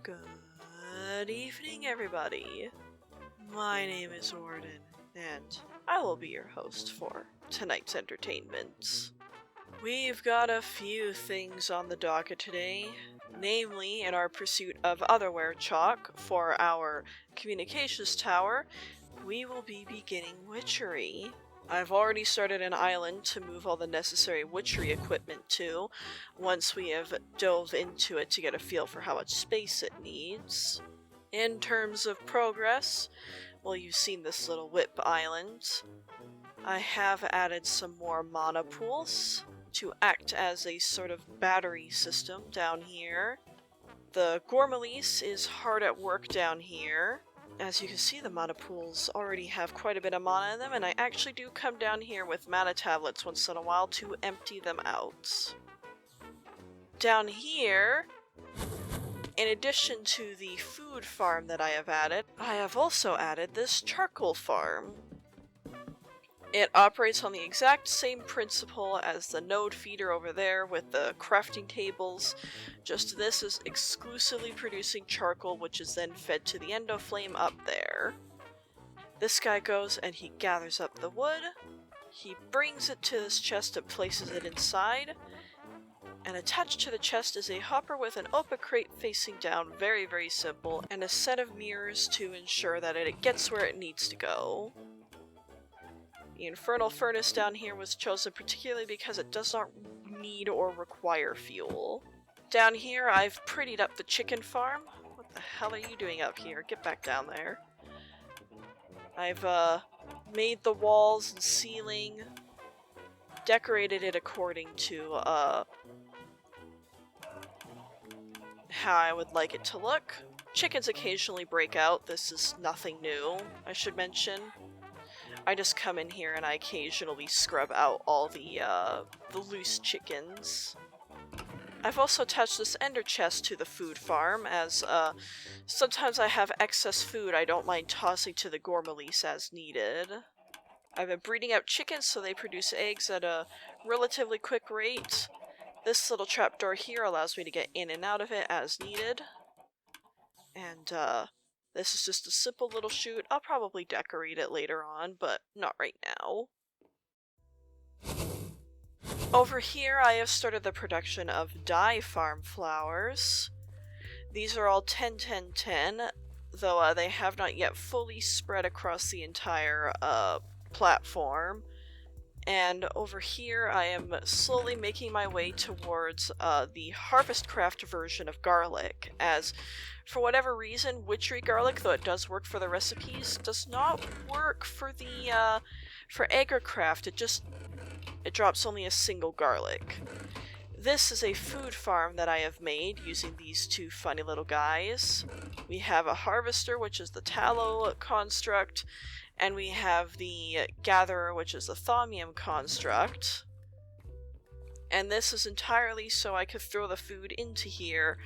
Good evening, everybody. My name is Warden, and I will be your host for tonight's entertainment. We've got a few things on the docket today, namely in our pursuit of otherware chalk for our communications tower, we will be beginning Witchery. I've already started an island to move all the necessary witchery equipment to, once we have dove into it to get a feel for how much space it needs. In terms of progress, well, you've seen this little whip island. I have added some more mana pools to act as a sort of battery system down here. The Gormalice is hard at work down here. As you can see, the mana pools already have quite a bit of mana in them, and I actually do come down here with mana tablets once in a while to empty them out. Down here, in addition to the food farm that I have also added this charcoal farm. It operates on the exact same principle as the node feeder over there with the crafting tables, just this is exclusively producing charcoal, which is then fed to the endoflame up there. This guy goes and he gathers up the wood, he brings it to this chest and places it inside, and attached to the chest is a hopper with an open crate facing down, very simple, and a set of mirrors to ensure that it gets where it needs to go. The infernal furnace down here was chosen particularly because it does not need or require fuel. Down here I've prettied up the chicken farm. What the hell are you doing up here? Get back down there. I've made the walls and ceiling, decorated it according to how I would like it to look. Chickens occasionally break out. This is nothing new, I should mention. I just come in here and I occasionally scrub out all the loose chickens. I've also attached this ender chest to the food farm, as sometimes I have excess food I don't mind tossing to the Gormalice as needed. I've been breeding out chickens so they produce eggs at a relatively quick rate. This little trapdoor here allows me to get in and out of it as needed. And this is just a simple little chute. I'll probably decorate it later on, but not right now. Over here I have started the production of dye farm flowers. These are all 10-10-10, though they have not yet fully spread across the entire platform. And over here I am slowly making my way towards the Harvest Craft version of garlic, as for whatever reason, witchery garlic, though it does work for the recipes, does not work for the for Agricraft. It drops only a single garlic. This is a food farm that I have made using these two funny little guys. We have a harvester, which is the tallow construct, and we have the gatherer, which is the thaumium construct. And this is entirely so I could throw the food into here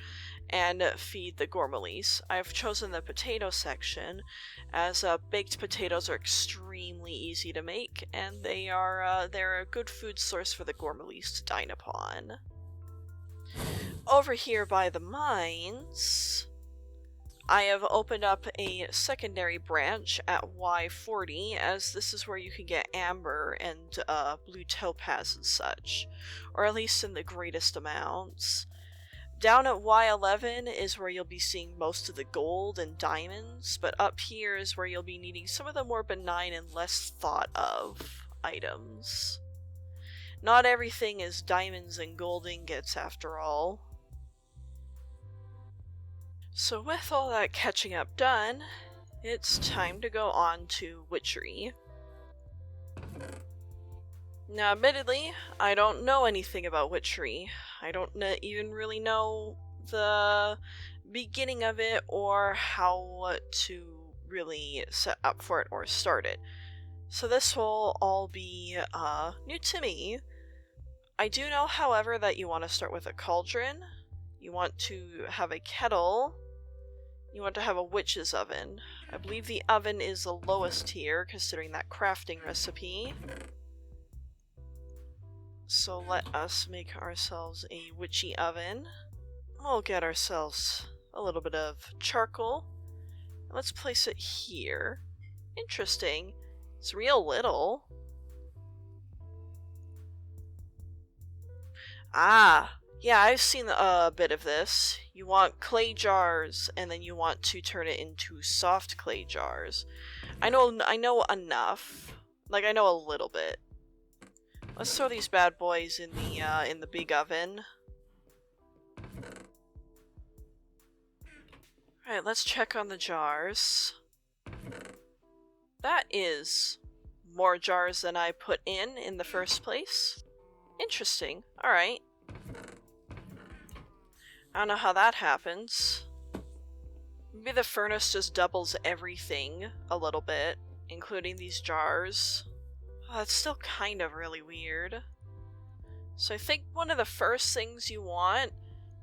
and feed the Gormalice. I've chosen the potato section, as baked potatoes are extremely easy to make, and they're a good food source for the Gormalice to dine upon. Over here by the mines, I have opened up a secondary branch at Y40, as this is where you can get amber and blue topaz and such, or at least in the greatest amounts. Down at Y11 is where you'll be seeing most of the gold and diamonds, but up here is where you'll be needing some of the more benign and less thought of items. Not everything is diamonds and gold ingots after all. So with all that catching up done, it's time to go on to Witchery. Now, admittedly, I don't know anything about Witchery. I don't even really know the beginning of it or how to really set up for it or start it. So this will all be new to me. I do know, however, that you want to start with a cauldron, you want to have a kettle, you want to have a witch's oven. I believe the oven is the lowest tier, considering that crafting recipe. So let us make ourselves a witchy oven. We'll get ourselves a little bit of charcoal. Let's place it here. Interesting. It's real little. Ah, yeah, I've seen a bit of this. You want clay jars, and then you want to turn it into soft clay jars. I know enough. Like, I know a little bit. Let's throw these bad boys in the big oven. Alright, let's check on the jars. That is more jars than I put in the first place. Interesting. Alright. I don't know how that happens. Maybe the furnace just doubles everything a little bit, including these jars. Oh, that's still kind of really weird. So I think one of the first things you want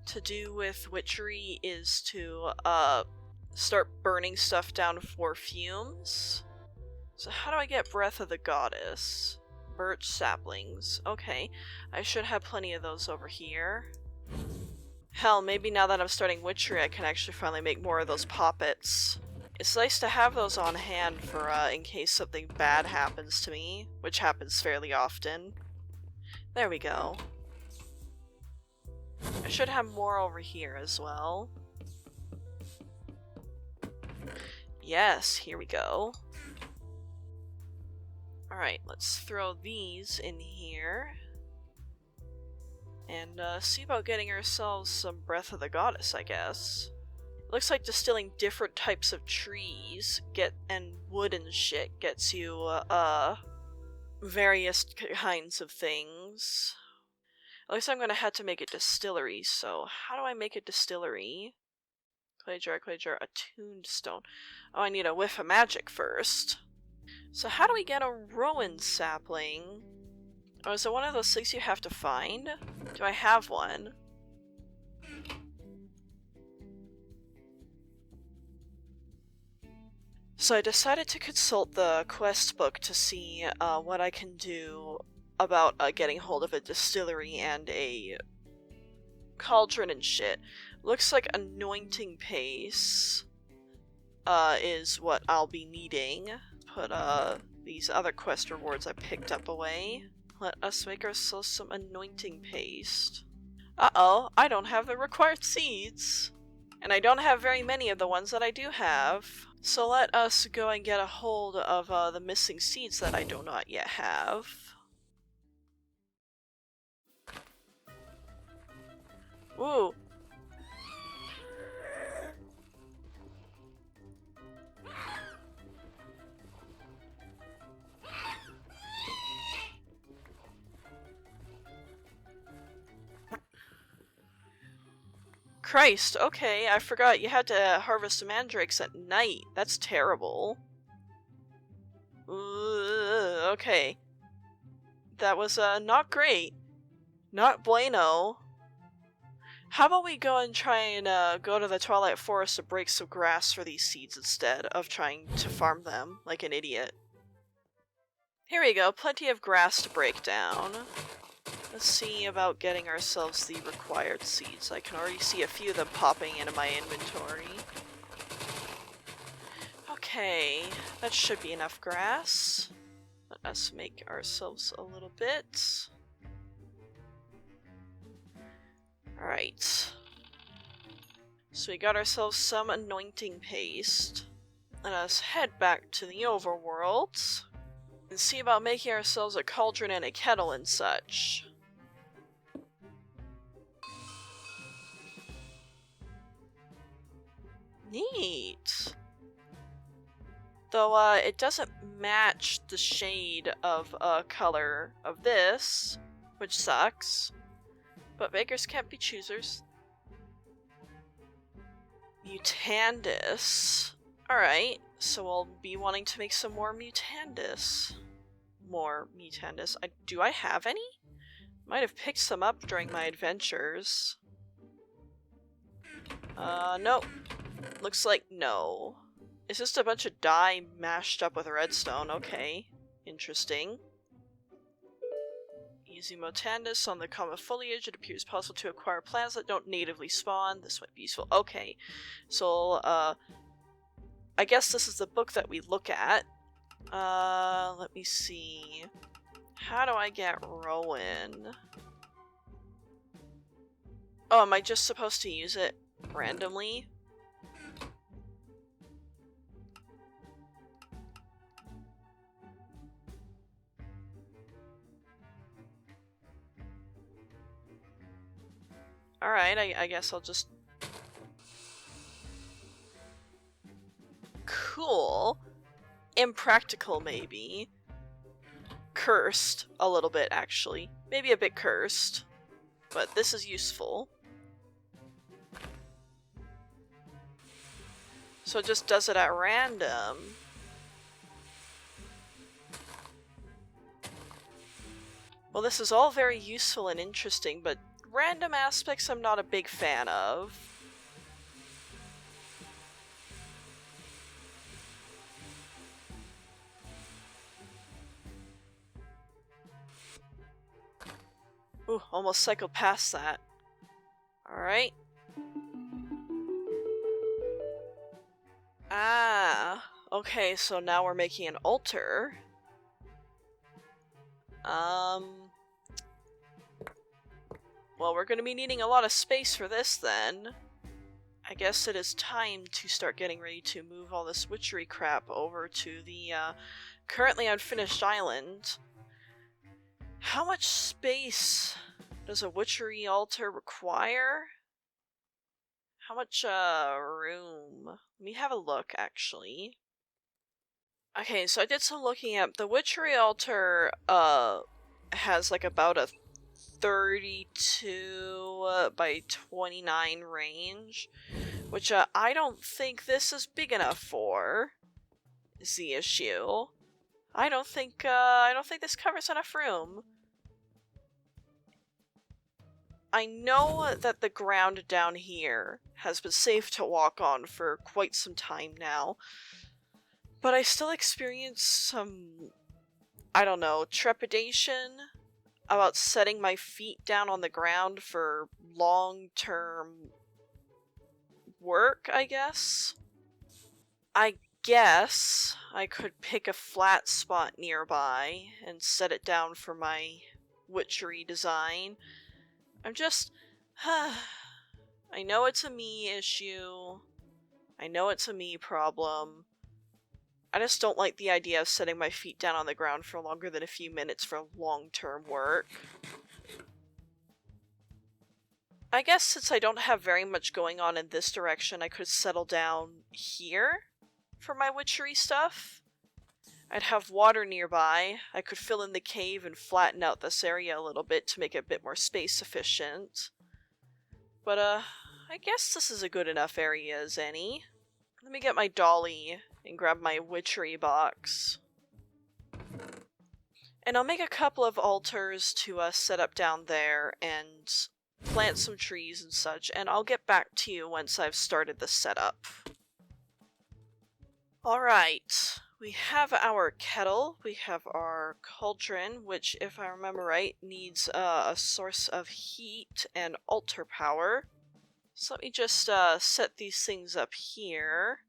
to do with Witchery is to start burning stuff down for fumes. So how do I get Breath of the Goddess? Birch saplings. Okay, I should have plenty of those over here. Hell, maybe now that I'm starting Witchery I can actually finally make more of those poppets. It's nice to have those on hand for in case something bad happens to me, which happens fairly often. There we go. I should have more over here as well. Yes, here we go. Alright, let's throw these in here. And see about getting ourselves some Breath of the Goddess, I guess. Looks like distilling different types of trees and wood and shit gets you various kinds of things. At least I'm gonna have to make a distillery, so how do I make a distillery? Clay jar, attuned stone. Oh, I need a whiff of magic first. So how do we get a rowan sapling? Oh, is it one of those things you have to find? Do I have one? So I decided to consult the quest book to see what I can do about getting hold of a distillery and a cauldron and shit. Looks like anointing paste is what I'll be needing. Put these other quest rewards I picked up away. Let us make ourselves some anointing paste. Uh-oh, I don't have the required seeds. And I don't have very many of the ones that I do have. So let us go and get a hold of the missing seeds that I do not yet have. Ooh. Christ, okay, I forgot you had to harvest the mandrakes at night. That's terrible. Okay. That was, not great. Not bueno. How about we go and try and, go to the Twilight Forest to break some grass for these seeds instead of trying to farm them like an idiot. Here we go, plenty of grass to break down. Let's see about getting ourselves the required seeds. I can already see a few of them popping into my inventory. Okay, that should be enough grass. Let us make ourselves a little bit. Alright. So we got ourselves some anointing paste. Let us head back to the overworld and see about making ourselves a cauldron and a kettle and such. Neat. Though, it doesn't match the shade of, color of this, which sucks. But beggars can't be choosers. Mutandis. Alright, so we'll be wanting to make some more Mutandis. Do I have any? Might have picked some up during my adventures. Nope. Looks like no. It's just a bunch of dye mashed up with redstone. Okay. Interesting. Using Motandis on the common foliage, it appears possible to acquire plants that don't natively spawn. This might be useful. Okay, so I guess this is the book that we look at. Let me see. How do I get Rowan? Oh, am I just supposed to use it randomly? Alright, I guess I'll just... Cool. Impractical, maybe. Cursed, a little bit, actually. Maybe a bit cursed. But this is useful. So it just does it at random. Well, this is all very useful and interesting, but random aspects I'm not a big fan of. Ooh, almost cycled past that. Alright. Ah, okay, so now we're making an altar. Well, we're gonna be needing a lot of space for this then. I guess it is time to start getting ready to move all this witchery crap over to the currently unfinished island. How much space does a witchery altar require? How much room? Let me have a look, actually. Okay, so I did some looking at the witchery altar. Has like about a 32 by 29 range, which I don't think this is big enough for. Is the issue? I don't think this covers enough room. I know that the ground down here has been safe to walk on for quite some time now, but I still experience some, I don't know, trepidation about setting my feet down on the ground for long-term work, I guess? I guess I could pick a flat spot nearby and set it down for my witchery design. I'm just... I know it's a me issue. I know it's a me problem. I just don't like the idea of setting my feet down on the ground for longer than a few minutes for long-term work. I guess since I don't have very much going on in this direction, I could settle down here for my witchery stuff. I'd have water nearby. I could fill in the cave and flatten out this area a little bit to make it a bit more space efficient. But, I guess this is a good enough area as any. Let me get my dolly and grab my witchery box. And I'll make a couple of altars to set up down there and plant some trees and such, and I'll get back to you once I've started the setup. Alright, we have our kettle, we have our cauldron, which, if I remember right, needs a source of heat and altar power. So let me just set these things up here.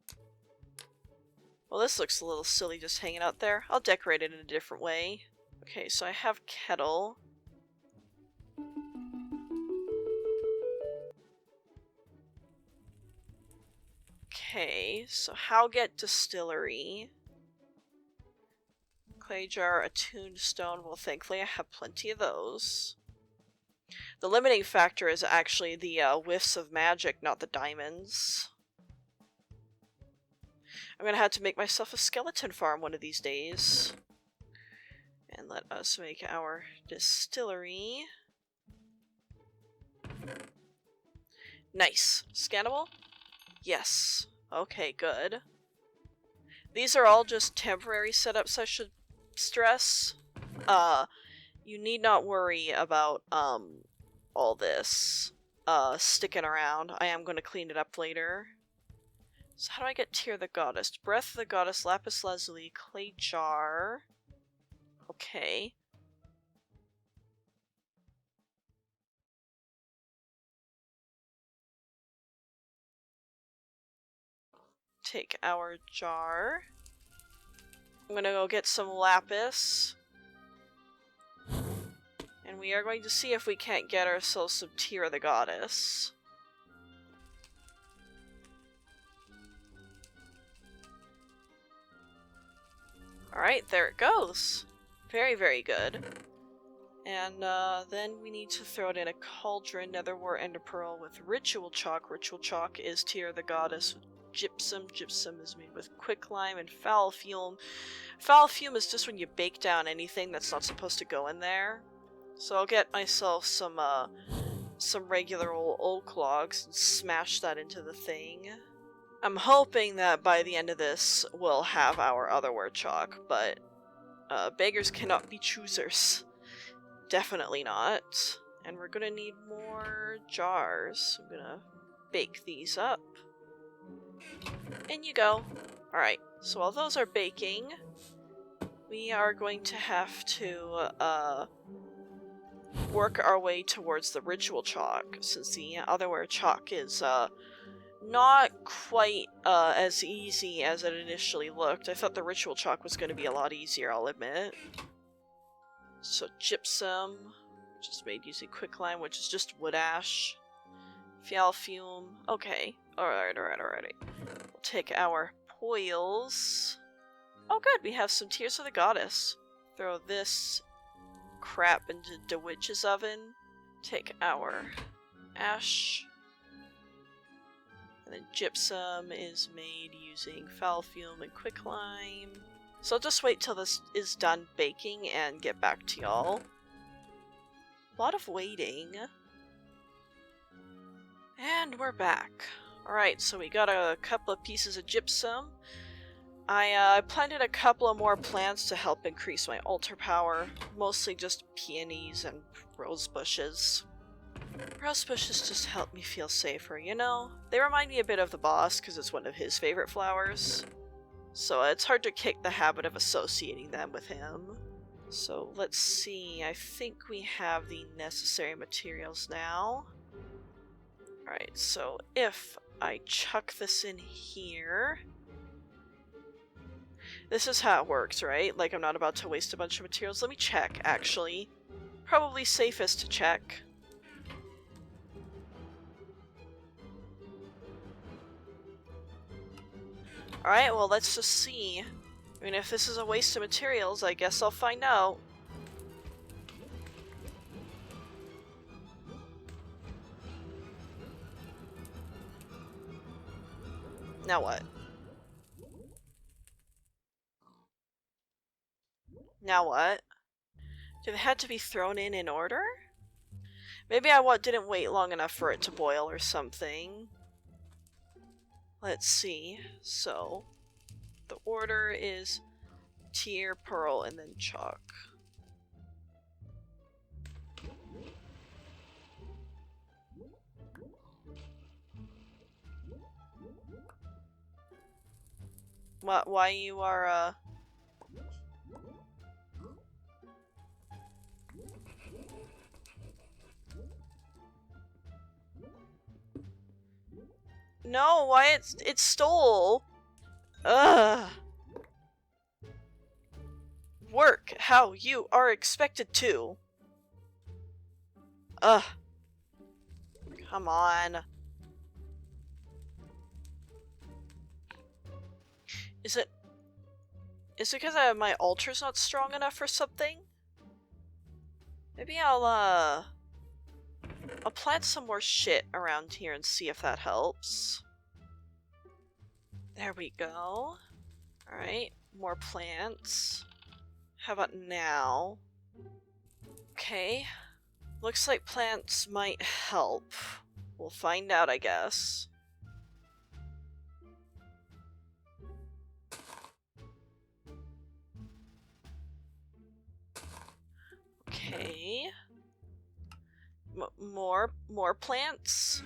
Well, this looks a little silly just hanging out there. I'll decorate it in a different way. Okay, so I have kettle. Okay, so how get distillery? Clay jar, attuned stone. Well, thankfully I have plenty of those. The limiting factor is actually the whiffs of magic, not the diamonds. I'm gonna have to make myself a skeleton farm one of these days. And let us make our distillery. Nice. Scannable? Yes. Okay, good. These are all just temporary setups, I should stress. You need not worry about, all this, sticking around. I am going to clean it up later. So how do I get Tear the Goddess? Breath of the Goddess, Lapis Lazuli, Clay Jar. Okay. Take our jar. I'm gonna go get some lapis. And we are going to see if we can't get ourselves some Tear of the Goddess. Alright, there it goes. Very, very good. And then we need to throw it in a cauldron, netherwort, ender pearl with ritual chalk. Ritual chalk is Tear of the Goddess with gypsum. Gypsum is made with quicklime and foul fume. Foul fume is just when you bake down anything that's not supposed to go in there. So I'll get myself some regular old oak logs and smash that into the thing. I'm hoping that by the end of this we'll have our otherware chalk, but beggars cannot be choosers. Definitely not. And we're gonna need more jars. I'm gonna bake these up. In you go. Alright, so while those are baking, we are going to have to work our way towards the ritual chalk, since the otherware chalk is not quite as easy as it initially looked. I thought the ritual chalk was going to be a lot easier, I'll admit. So gypsum, which is made using quicklime, which is just wood ash. Foul fume. Okay. Alright. We'll take our poils. Oh good, we have some Tears of the Goddess. Throw this crap into the witch's oven. Take our ash. And then gypsum is made using foul fume and quicklime. So I'll just wait till this is done baking and get back to y'all. A lot of waiting. And we're back. Alright, so we got a couple of pieces of gypsum. I planted a couple of more plants to help increase my altar power. Mostly just peonies and rose bushes. Rose bushes just help me feel safer, you know? They remind me a bit of the boss because it's one of his favorite flowers. So it's hard to kick the habit of associating them with him. So let's see, I think we have the necessary materials now. Alright, so if I chuck this in here... This is how it works, right? Like I'm not about to waste a bunch of materials. Let me check, actually. Probably safest to check. Alright, well let's just see. I mean, if this is a waste of materials, I guess I'll find out. Now what? Now what? Do they have to be thrown in order? Maybe I didn't wait long enough for it to boil or something. Let's see. So, the order is tear, pearl, and then chalk. Why you are, No, why it stole? Ugh. Work how you are expected to. Ugh. Come on. Is it because my altar's not strong enough or something? Maybe I'll plant some more shit around here and see if that helps. There we go. Alright, more plants. How about now? Okay. Looks like plants might help. We'll find out, I guess. Okay. More plants?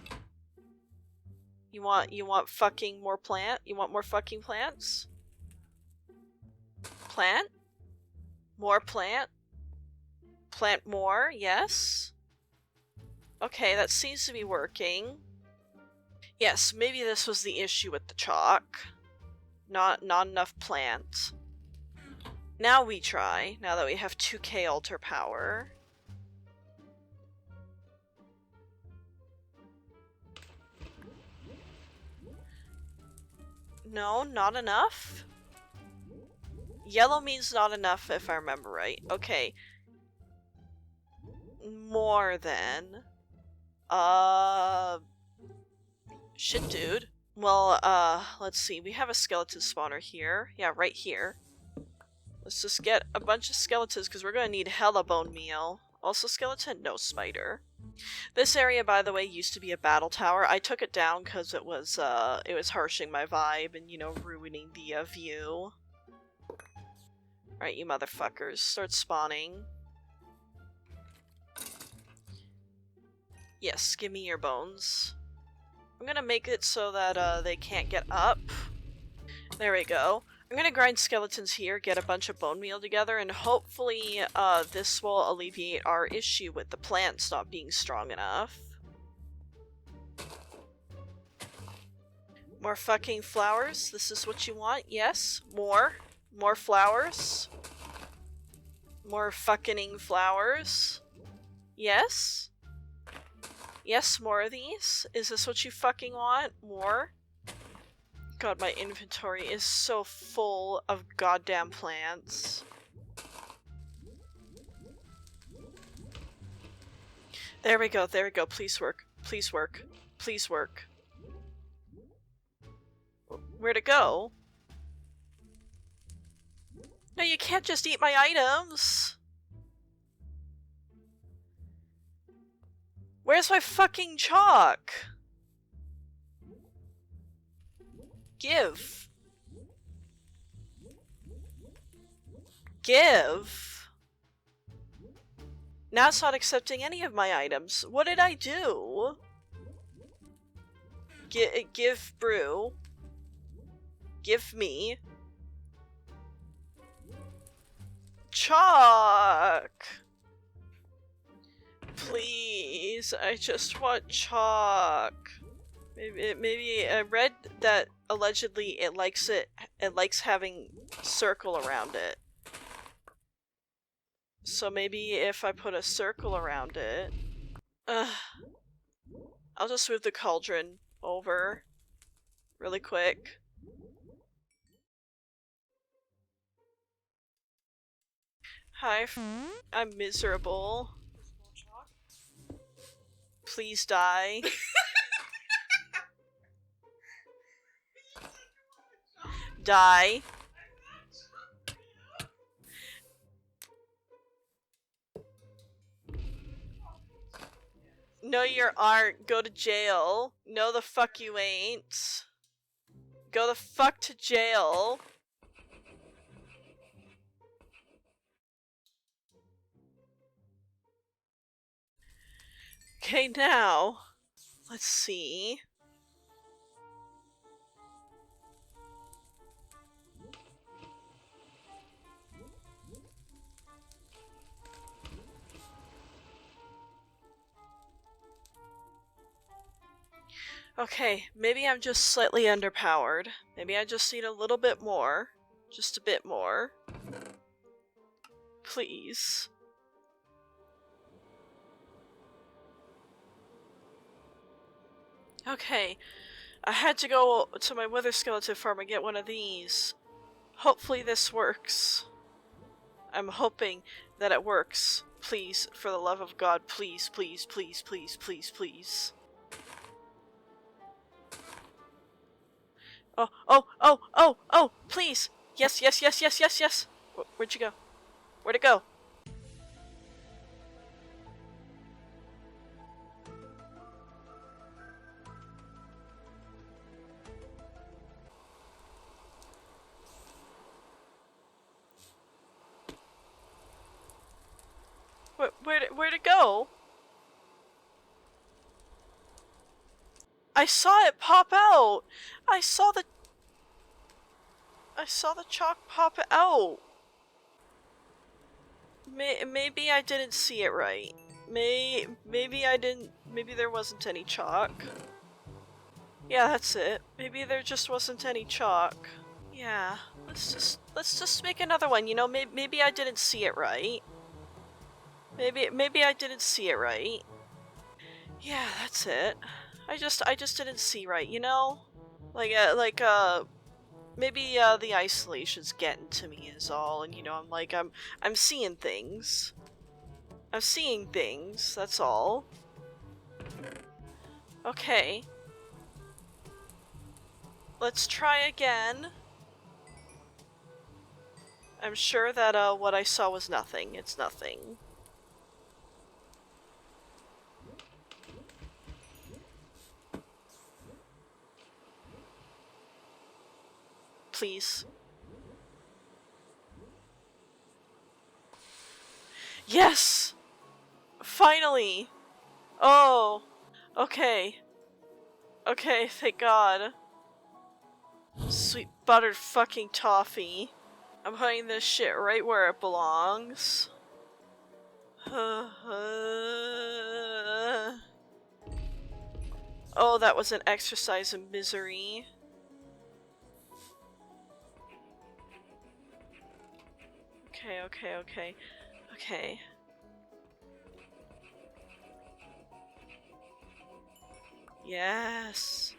You want fucking more plant? You want more fucking plants? Plant? More plant? Plant more? Yes? Okay, that seems to be working. Yes, maybe this was the issue with the chalk. Not enough plants. Now we try, now that we have 2k altar power. No, not enough? Yellow means not enough if I remember right. Okay. More than. Shit, dude. Well, let's see. We have a skeleton spawner here. Yeah, right here. Let's just get a bunch of skeletons because we're gonna need hella bone meal. Also skeleton? No, spider. This area, by the way, used to be a battle tower. I took it down because it was harshing my vibe and, you know, ruining the view. Alright, you motherfuckers. Start spawning. Yes, give me your bones. I'm gonna make it so that they can't get up. There we go. I'm gonna grind skeletons here, get a bunch of bone meal together, and hopefully this will alleviate our issue with the plants not being strong enough. More fucking flowers? This is what you want? Yes? More? More flowers? More fucking flowers? Yes? Yes, more of these? Is this what you fucking want? More? God, my inventory is so full of goddamn plants. There we go, there we go. Please work. Please work. Please work. Where'd it go? No, you can't just eat my items! Where's my fucking chalk? Give. Give? Now it's not accepting any of my items. What did I do? Give brew. Give me. Chalk! Please, I just want chalk. Maybe I read that allegedly it likes having circle around it. So maybe if I put a circle around it. I'll just move the cauldron over really quick. Hi, I'm miserable. Please die. Die. No, you aren't. Go to jail. No, the fuck you ain't. Go the fuck to jail. Okay, now, let's see. Okay, maybe I'm just slightly underpowered. Maybe I just need a little bit more. Just a bit more. Please. Okay, I had to go to my wither skeleton farm and get one of these. Hopefully this works. I'm hoping that it works. Please, for the love of God, please, please, please, please, please, please. Oh, oh, oh, oh, oh, please! Yes, yes, yes, yes, yes, yes! Where'd you go? Where'd it go? Where'd it go? I saw it pop out! I saw the chalk pop out! Maybe I didn't see it right. Maybe I didn't. Maybe there wasn't any chalk. Yeah, that's it. Maybe there just wasn't any chalk. Yeah, let's just make another one. You know, maybe I didn't see it right. Maybe I didn't see it right. Yeah, that's it. I just didn't see right, you know? Like maybe the isolation's getting to me is all, and you know, I'm seeing things. I'm seeing things, that's all. Okay. Let's try again. I'm sure that what I saw was nothing. It's nothing. Please. Yes! Finally! Oh! Okay. Okay, thank God. Sweet buttered fucking toffee. I'm putting this shit right where it belongs. Oh, that was an exercise in misery. Okay, okay, okay. Okay. Yes.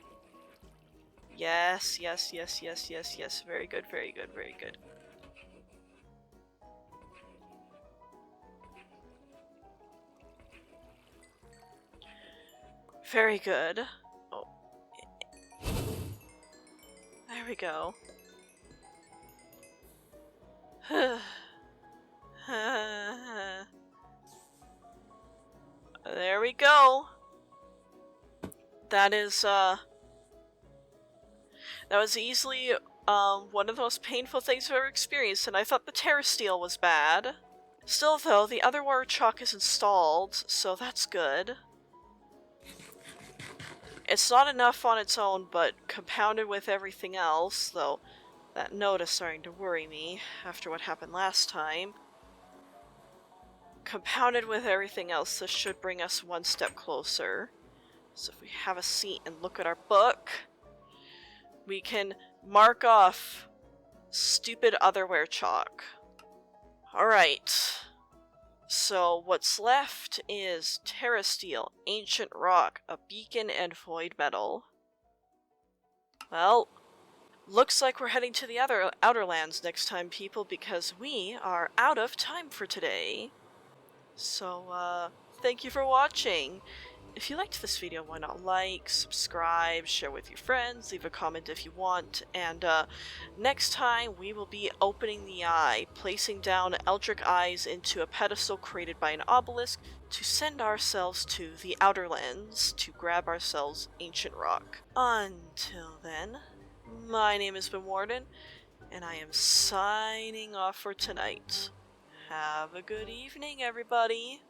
Yes, yes, yes, yes, yes, yes. Very good, very good, very good. Very good. Oh. There we go. There we go. That is, that was easily, one of the most painful things I've ever experienced, and I thought the terrasteel was bad. Still, though, the other wire chalk is installed, so that's good. It's not enough on its own, but compounded with everything else, though that note is starting to worry me after what happened last time. Compounded with everything else, this should bring us one step closer. So if we have a seat and look at our book, we can mark off stupid otherware chalk. Alright. So what's left is terrasteel, ancient rock, a beacon, and void metal. Well, looks like we're heading to the outer lands next time, people, because we are out of time for today. So, thank you for watching. If you liked this video, why not like, subscribe, share with your friends, leave a comment if you want, and next time we will be opening the eye, placing down Eldritch eyes into a pedestal created by an obelisk to send ourselves to the outer lands to grab ourselves ancient rock. Until then, my name has been Warden, and I am signing off for tonight. Have a good evening, everybody.